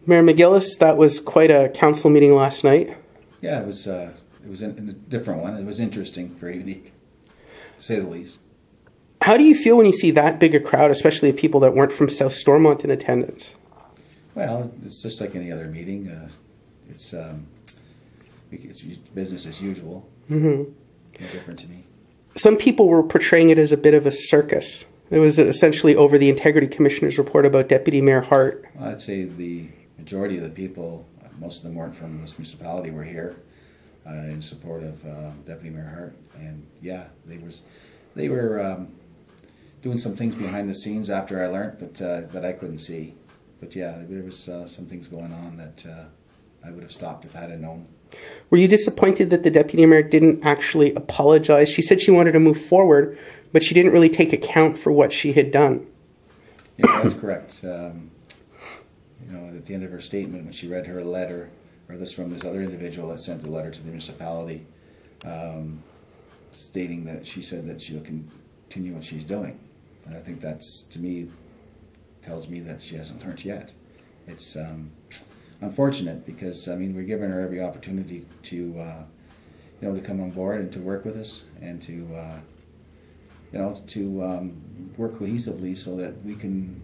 Mayor McGillis, that was quite a council meeting last night. Yeah, it was a different one. It was interesting, very unique, to say the least. How do you feel when you see that big a crowd, especially of people that weren't from South Stormont in attendance? Well, it's just like any other meeting. It's business as usual. No different to me. Some people were portraying it as a bit of a circus. It was essentially over the Integrity Commissioner's report about Deputy Mayor Hart. Well, I'd say the majority of the people, most of them weren't from this municipality, were here in support of Deputy Mayor Hart. And yeah, they were doing some things behind the scenes after I learned, but that I couldn't see. But yeah, there was some things going on that I would have stopped if I had known. Were you disappointed that the Deputy Mayor didn't actually apologize? She said she wanted to move forward, but she didn't really take account for what she had done. Yeah, that's correct. You know, at the end of her statement, when she read her letter, or this from this other individual that sent the letter to the municipality, stating that she said that she'll continue what she's doing. And I think that's, to me, tells me that she hasn't learned yet. It's unfortunate because, I mean, we're giving her every opportunity to, you know, to come on board and to work with us and to, you know, to work cohesively so that we can,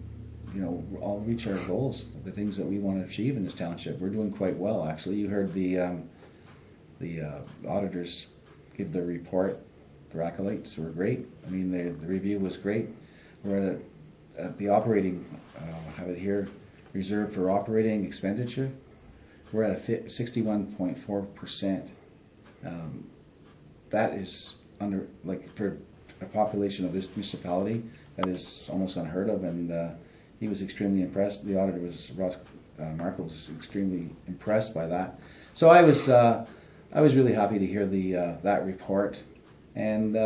you know, all reach our goals, the things that we want to achieve in this township. We're doing quite well, actually. You heard the auditors give their report. Their accolades were great. I mean, the review was great. We're at the operating, I have it here, reserved for operating expenditure. We're at a 61.4%. That is under, like, for a population of this municipality, that is almost unheard of. And he was extremely impressed. The auditor was Ross Markle was extremely impressed by that. So I was really happy to hear that report. And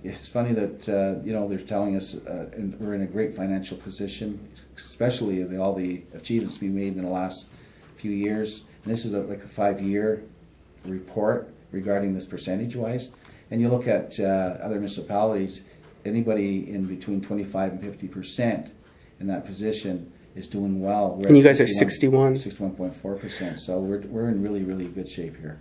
it's funny that you know, they're telling us we're in a great financial position, especially all the achievements we made in the last few years. And this is like a 5-year report regarding this percentage-wise. And you look at other municipalities, anybody in between 25 and 50% in that position is doing well. And you guys are 61. 61.4%. So we're in really, really good shape here.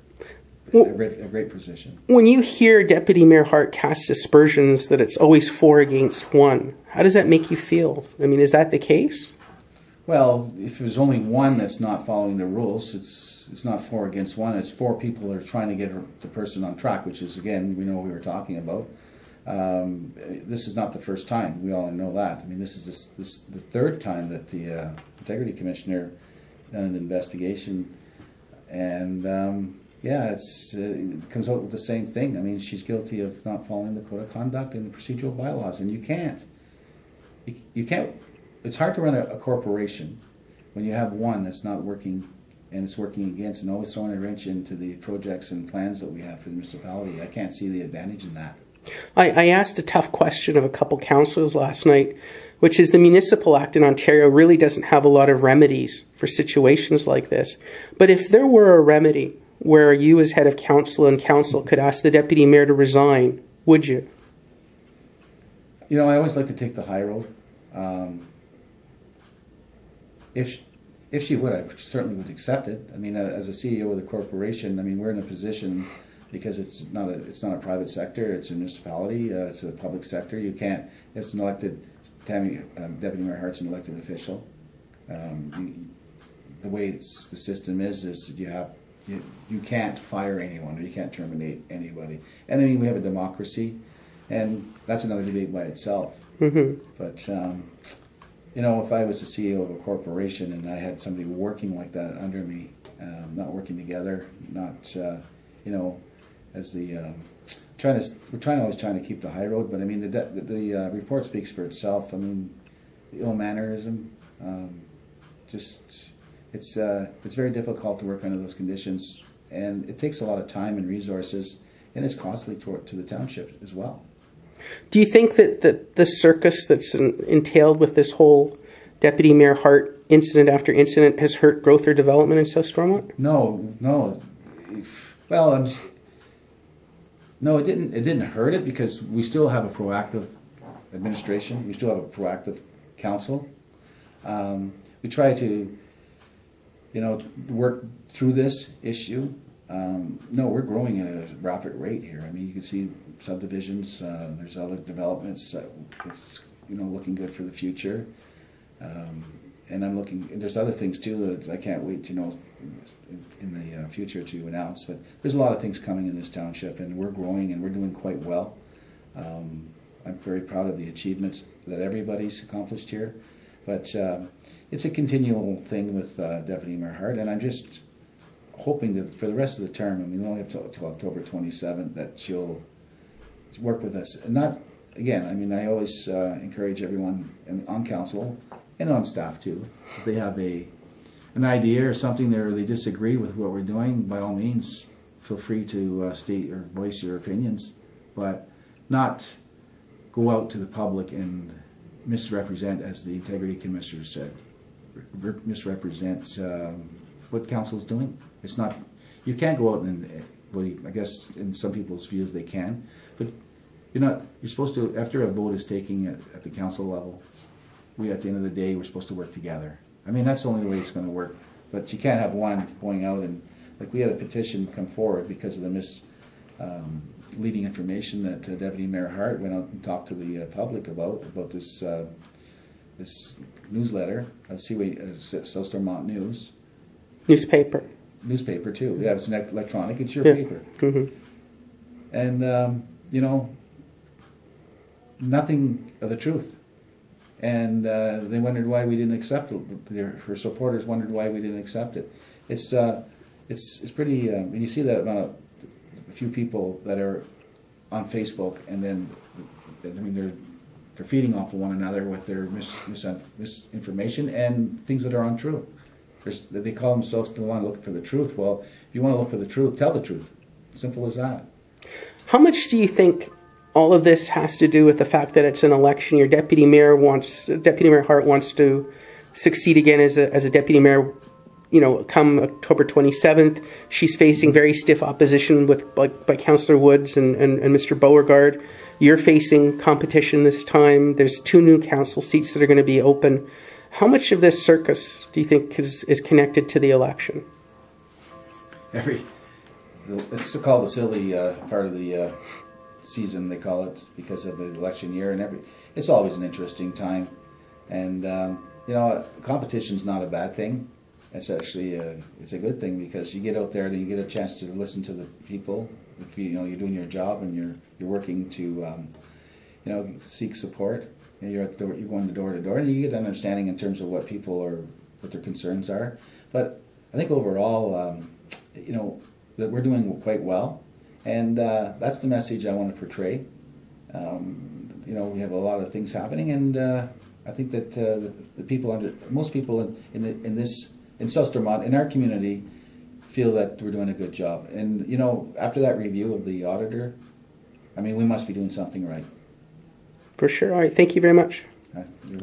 A great position. When you hear Deputy Mayor Hart cast aspersions that it's always 4 against 1, how does that make you feel? I mean, is that the case? Well, if there's only one that's not following the rules, it's not 4 against 1. It's 4 people that are trying to get the person on track, which is, again, we know what we were talking about. This is not the first time. We all know that. I mean, this is the 3rd time that the Integrity Commissioner done an investigation, and yeah, it comes out with the same thing. I mean, she's guilty of not following the code of conduct and the procedural bylaws, and you can't. It's hard to run a corporation when you have one that's not working and it's working against and always throwing a wrench into the projects and plans that we have for the municipality. I can't see the advantage in that. I asked a tough question of a couple councillors last night, which is the Municipal Act in Ontario really doesn't have a lot of remedies for situations like this. But if there were a remedy where you as head of council and council could ask the deputy mayor to resign, would you? You know, I always like to take the high road. If she would, I certainly would accept it. I mean, as a CEO of the corporation, I mean, we're in a position because it's not a private sector, it's a municipality, it's a public sector. You can't. It's an elected. Deputy Mayor Hart's an elected official. The way the system is you can't fire anyone or you can't terminate anybody. And I mean, we have a democracy, and that's another debate by itself. But you know, if I was the CEO of a corporation and I had somebody working like that under me, not working together, not you know, as the we're always trying to keep the high road. But I mean, the report speaks for itself. I mean, the ill mannerism, just. It's very difficult to work under those conditions, and it takes a lot of time and resources, and it's costly to the township as well. Do you think that the circus that's entailed with this whole Deputy Mayor Hart incident after incident has hurt growth or development in South Stormont? No. Well, no, it didn't. It didn't hurt it because we still have a proactive administration. We still have a proactive council. We try to work through this issue. No, we're growing at a rapid rate here. I mean, you can see subdivisions. There's other developments. It's looking good for the future. And I'm looking. There's other things too that I can't wait in the future to announce. But there's a lot of things coming in this township, and we're growing and we're doing quite well. I'm very proud of the achievements that everybody's accomplished here. But it's a continual thing with Deputy Mayor Hart, and I'm just hoping that for the rest of the term, I mean, we only have till October 27th, that she'll work with us. And not, again, I mean, I always encourage everyone on council and on staff too, if they have an idea or something there they disagree with what we're doing, by all means, feel free to state or voice your opinions, but not go out to the public and misrepresent, as the Integrity Commissioner said, misrepresent what council's doing. It's not, you can't go out and, well, I guess in some people's views they can, but you're supposed to, after a vote is taken at the council level, at the end of the day, we're supposed to work together. I mean, that's the only way it's going to work. But you can't have one going out and, like, we had a petition come forward because of the misleading information that Deputy Mayor Hart went out and talked to the public about this this newsletter of South Stormont News. Newspaper too. Yeah, it's electronic. It's your paper. Mm-hmm. And nothing of the truth. And they wondered why we didn't accept it. Her supporters wondered why we didn't accept it. It's pretty. When you see that amount a few people that are on Facebook, and then they're feeding off of one another with their misinformation and things that are untrue. They call themselves to want to look for the truth. Well, if you want to look for the truth, tell the truth. Simple as that. How much do you think all of this has to do with the fact that it's an election year? Deputy Mayor Hart wants to succeed again as a deputy mayor. Come October 27th, she's facing very stiff opposition by Councillor Woods and Mr. Beauregard. You're facing competition this time. There's 2 new council seats that are going to be open. How much of this circus do you think is connected to the election? It's called the silly part of the season, they call it, because of the election year, and it's always an interesting time. And competition's not a bad thing. It's actually it's a good thing, because you get out there and you get a chance to listen to the people. If you're doing your job and you're working to seek support. You're going door to door, and you get an understanding in terms of what their concerns are. But I think overall, that we're doing quite well, and that's the message I want to portray. We have a lot of things happening, and I think that most people in South Stormont, in our community, feel that we're doing a good job. And after that review of the auditor, I mean, we must be doing something right. For sure. All right. Thank you very much. You're welcome.